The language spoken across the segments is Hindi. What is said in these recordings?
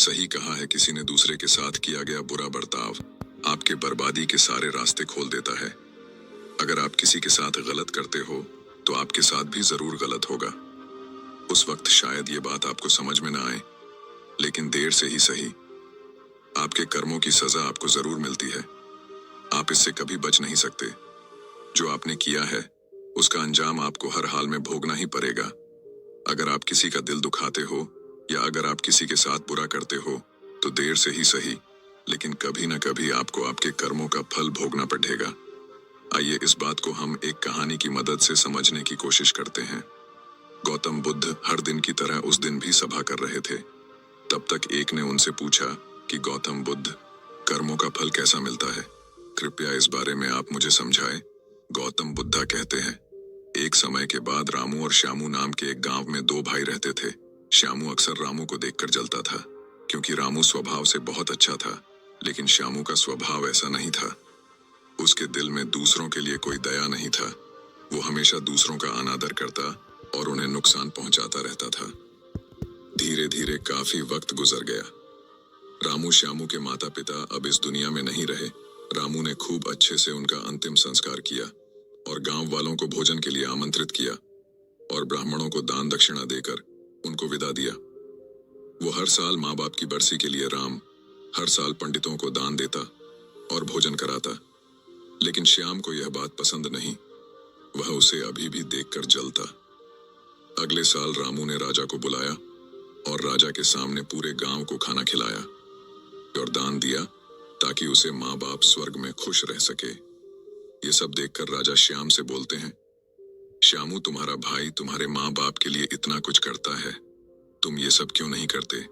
सही कहा है, किसी ने दूसरे के साथ किया गया बुरा बर्ताव आपके बर्बादी के सारे रास्ते खोल देता है। अगर आप किसी के साथ गलत करते हो तो आपके साथ भी जरूर गलत होगा। उस वक्त शायद ये बात आपको समझ में ना आए, लेकिन देर से ही सही आपके कर्मों की सजा आपको जरूर मिलती है। आप इससे कभी बच नहीं सकते। जो आपने किया है उसका अंजाम आपको हर हाल में भोगना ही पड़ेगा। अगर आप किसी का दिल दुखाते हो या अगर आप किसी के साथ बुरा करते हो तो देर से ही सही, लेकिन कभी न कभी आपको आपके कर्मों का फल भोगना पड़ेगा। आइए इस बात को हम एक कहानी की मदद से समझने की कोशिश करते हैं। गौतम बुद्ध हर दिन की तरह उस दिन भी सभा कर रहे थे। तब तक एक ने उनसे पूछा कि गौतम बुद्ध, कर्मों का फल कैसा मिलता है? कृपया इस बारे में आप मुझे समझाएं। गौतम बुद्धा कहते हैं, एक समय के बाद रामू और श्यामू नाम के एक गांव में दो भाई रहते थे। श्यामू अक्सर रामू को देखकर जलता था, क्योंकि रामू स्वभाव से बहुत अच्छा था, लेकिन श्यामू का स्वभाव ऐसा नहीं था। उसके दिल में दूसरों के लिए कोई दया नहीं था। वो हमेशा दूसरों का अनादर करता और उन्हें नुकसान पहुंचाता रहता था। धीरे धीरे काफी वक्त गुजर गया। रामू श्यामू के माता पिता अब इस दुनिया में नहीं रहे। रामू ने खूब अच्छे से उनका अंतिम संस्कार किया और गांव वालों को भोजन के लिए आमंत्रित किया और ब्राह्मणों को दान दक्षिणा देकर उनको विदा दिया। वो हर साल माँ बाप की बरसी के लिए हर साल पंडितों को दान देता और भोजन कराता, लेकिन श्याम को यह बात पसंद नहीं। वह उसे अभी भी देखकर जलता। अगले साल रामू ने राजा को बुलाया और राजा के सामने पूरे गांव को खाना खिलाया और दान दिया ताकि उसे माँ बाप स्वर्ग में खुश रह सके। ये सब देखकर राजा श्याम से बोलते हैं, श्यामू, तुम्हारा भाई तुम्हारे माँ बाप के लिए इतना कुछ करता है, तुम ये सब क्यों नहीं करते?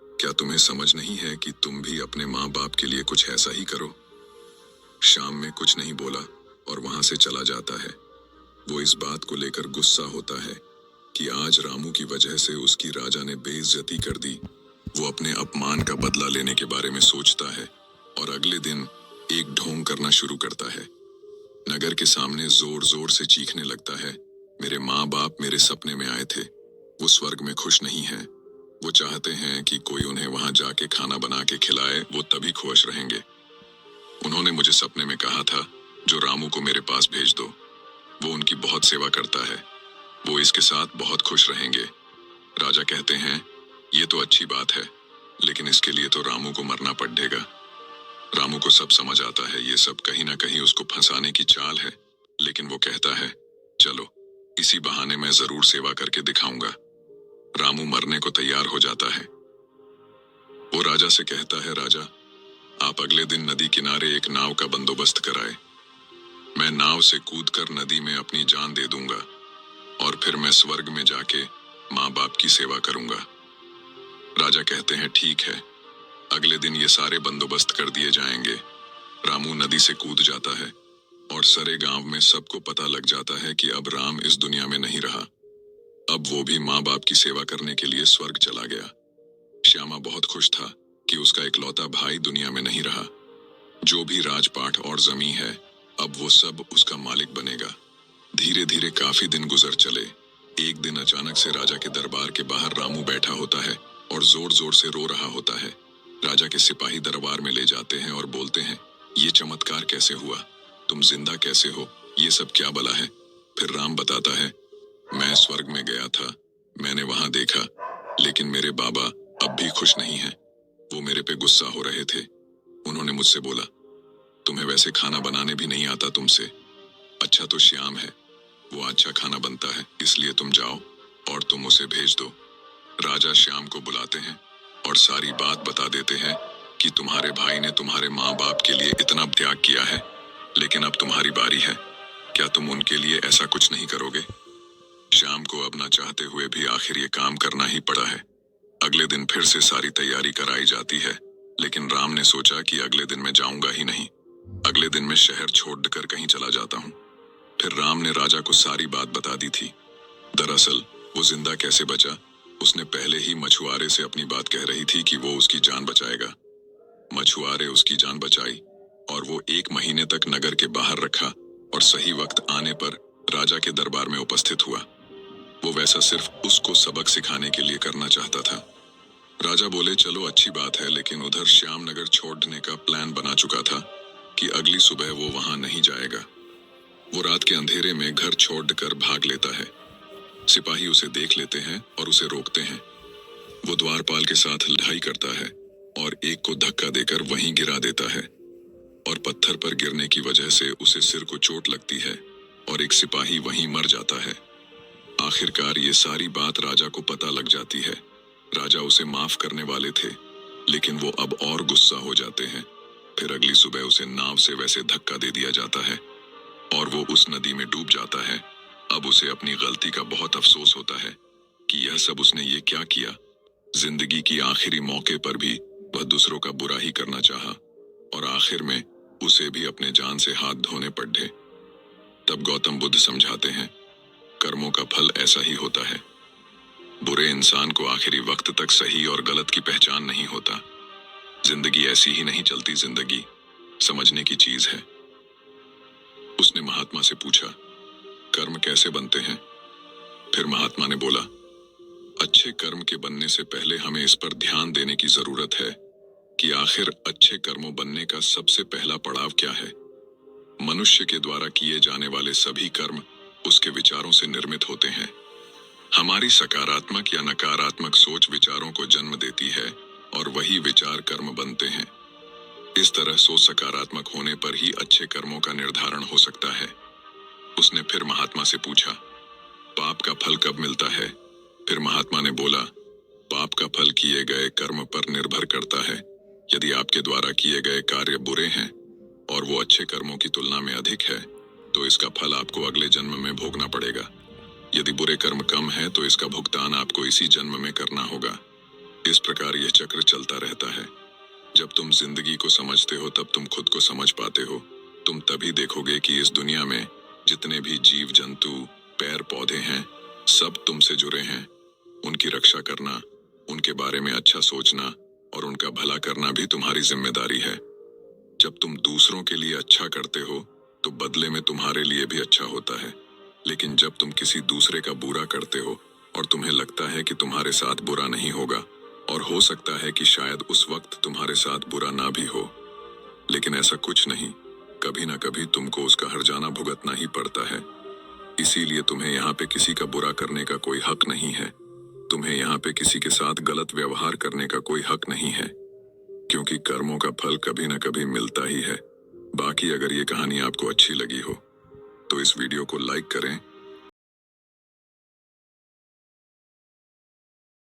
क्या तुम्हें समझ नहीं है कि तुम भी अपने माँ बाप के लिए कुछ ऐसा ही करो? श्याम में कुछ नहीं बोला और वहां से चला जाता है। वो इस बात को लेकर गुस्सा होता है कि आज रामू की वजह से उसकी राजा ने बेइज्जती कर दी। वो अपने अपमान का बदला लेने के बारे में सोचता है और अगले दिन एक ढोंग करना शुरू करता है। नगर के सामने जोर जोर से चीखने लगता है, मेरे माँ बाप मेरे सपने में आए थे, वो स्वर्ग में खुश नहीं है। वो चाहते हैं कि कोई उन्हें वहां जाके खाना बना के खिलाए, वो तभी खुश रहेंगे। उन्होंने मुझे सपने में कहा था, जो रामू को मेरे पास भेज दो, वो उनकी बहुत सेवा करता है, वो इसके साथ बहुत खुश रहेंगे। राजा कहते हैं, ये तो अच्छी बात है, लेकिन इसके लिए तो रामू को मरना पड़ेगा। रामू को सब समझ आता है, ये सब कहीं ना कहीं उसको फंसाने की चाल है, लेकिन वो कहता है, चलो इसी बहाने मैं जरूर सेवा करके दिखाऊंगा। रामू मरने को तैयार हो जाता है। वो राजा से कहता है, राजा, आप अगले दिन नदी किनारे एक नाव का बंदोबस्त कराए। मैं नाव से कूदकर नदी में अपनी जान दे दूंगा और फिर मैं स्वर्ग में जाके माँ बाप की सेवा करूंगा। राजा कहते हैं, ठीक है, अगले दिन ये सारे बंदोबस्त कर दिए जाएंगे। रामू नदी से कूद जाता है और सारे गांव में सबको पता लग जाता है कि अब राम इस दुनिया में नहीं रहा। अब वो भी माँ बाप की सेवा करने के लिए स्वर्ग चला गया। श्यामा बहुत खुश था कि उसका इकलौता भाई दुनिया में नहीं रहा। जो भी राजपाट और जमीन है, अब वो सब उसका मालिक बनेगा। धीरे धीरे काफी दिन गुजर चले। एक दिन अचानक से राजा के दरबार के बाहर रामू बैठा होता है और जोर जोर से रो रहा होता है। राजा के सिपाही दरबार में ले जाते हैं और बोलते हैं, ये चमत्कार कैसे हुआ? तुम जिंदा कैसे हो? ये सब क्या बला है? फिर राम बताता है, मैं स्वर्ग में गया था, मैंने वहां देखा, लेकिन मेरे बाबा अब भी खुश नहीं है। वो मेरे पे गुस्सा हो रहे थे। उन्होंने मुझसे बोला, तुम्हें वैसे खाना बनाने भी नहीं आता तुमसे। अच्छा तो श्याम है, वो अच्छा खाना बनता है, इसलिए तुम जाओ और तुम उसे भेज दो। राजा श्याम को बुलाते हैं और सारी बात बता देते हैं कि तुम्हारे भाई ने तुम्हारे माँ बाप के लिए इतना त्याग किया है, लेकिन अब तुम्हारी बारी है। क्या तुम उनके लिए ऐसा कुछ नहीं करोगे? श्याम को अब ना चाहते हुए भी आखिर ये काम करना ही पड़ा है। अगले दिन फिर से सारी तैयारी कराई जाती है, लेकिन राम ने सोचा कि अगले दिन मैं जाऊंगा ही नहीं। अगले दिन मैं शहर छोड़कर कहीं चला जाता हूँ। फिर राम ने राजा को सारी बात बता दी थी। दरअसल वो जिंदा कैसे बचा, उसने पहले ही मछुआरे से अपनी बात कह रही थी कि वो उसकी जान बचाएगा। मछुआरे उसकी जान बचाई और वो 1 महीने तक नगर के बाहर रखा और सही वक्त आने पर राजा के दरबार में उपस्थित हुआ। वो वैसा सिर्फ उसको सबक सिखाने के लिए करना चाहता था। राजा बोले चलो अच्छी बात है, लेकिन उधर श्यामनगर छोड़ने का प्लान बना चुका था कि अगली सुबह वो वहां नहीं जाएगा। वो रात के अंधेरे में घर छोड़कर भाग लेता है। सिपाही उसे देख लेते हैं और उसे रोकते हैं। वो द्वारपाल के साथ लड़ाई करता है और एक को धक्का देकर वहीं गिरा देता है, और पत्थर पर गिरने की वजह से उसे सिर को चोट लगती है और एक सिपाही वहीं मर जाता है। आखिरकार ये सारी बात राजा को पता लग जाती है। राजा उसे माफ करने वाले थे, लेकिन वो अब और गुस्सा हो जाते हैं। फिर अगली सुबह उसे नाव से वैसे धक्का दे दिया जाता है और वो उस नदी में डूब जाता है। अब उसे अपनी गलती का बहुत अफसोस होता है कि यह सब उसने ये क्या किया। जिंदगी की आखिरी मौके पर भी वह दूसरों का बुरा ही करना चाहा, और आखिर में उसे भी अपने जान से हाथ धोने पड़े। तब गौतम बुद्ध समझाते हैं, कर्मों का फल ऐसा ही होता है। बुरे इंसान को आखिरी वक्त तक सही और गलत की पहचान नहीं होता। जिंदगी ऐसी ही नहीं चलती, जिंदगी समझने की चीज है। उसने महात्मा से पूछा, कर्म कैसे बनते हैं? फिर महात्मा ने बोला, अच्छे कर्म के बनने से पहले हमें इस पर ध्यान देने की जरूरत है कि आखिर अच्छे कर्मों बनने का सबसे पहला पड़ाव क्या है। मनुष्य के द्वारा किए जाने वाले सभी कर्म उसके विचारों से निर्मित होते हैं। हमारी सकारात्मक या नकारात्मक सोच विचारों को जन्म देती है और वही विचार कर्म बनते हैं। इस तरह सोच सकारात्मक होने पर ही अच्छे कर्मों का निर्धारण हो सकता है। उसने फिर महात्मा से पूछा, पाप का फल कब मिलता है? फिर महात्मा ने बोला, पाप का फल किए गए कर्म पर निर्भर करता है। यदि आपके द्वारा किए गए कार्य बुरे हैं और वो अच्छे कर्मों की तुलना में अधिक है, तो इसका फल आपको अगले जन्म में भोगना पड़ेगा। यदि बुरे कर्म कम है तो इसका भुगतान आपको इसी जन्म में करना होगा। इस प्रकार यह चक्र चलता रहता है। जब तुम जिंदगी को समझते हो तब तुम खुद को समझ पाते हो। तुम तभी देखोगे कि इस दुनिया में जितने भी जीव जंतु, पेड़ पौधे हैं, सब तुमसे जुड़े हैं। उनकी रक्षा करना, उनके बारे में अच्छा सोचना और उनका भला करना भी तुम्हारी जिम्मेदारी है। जब तुम दूसरों के लिए अच्छा करते हो तो बदले में तुम्हारे लिए भी अच्छा होता है, लेकिन जब तुम किसी दूसरे का बुरा करते हो और तुम्हें लगता है कि तुम्हारे साथ बुरा नहीं होगा, और हो सकता है कि शायद उस वक्त तुम्हारे साथ बुरा ना भी हो, लेकिन ऐसा कुछ नहीं, कभी ना कभी तुमको उसका हर्जाना भुगतना ही पड़ता है। इसीलिए तुम्हें यहाँ पे किसी का बुरा करने का कोई हक नहीं है। तुम्हें यहाँ पे किसी के साथ गलत व्यवहार करने का कोई हक नहीं है, क्योंकि कर्मों का फल कभी ना कभी मिलता ही है। बाकी अगर ये कहानी आपको अच्छी लगी हो तो इस वीडियो को लाइक करें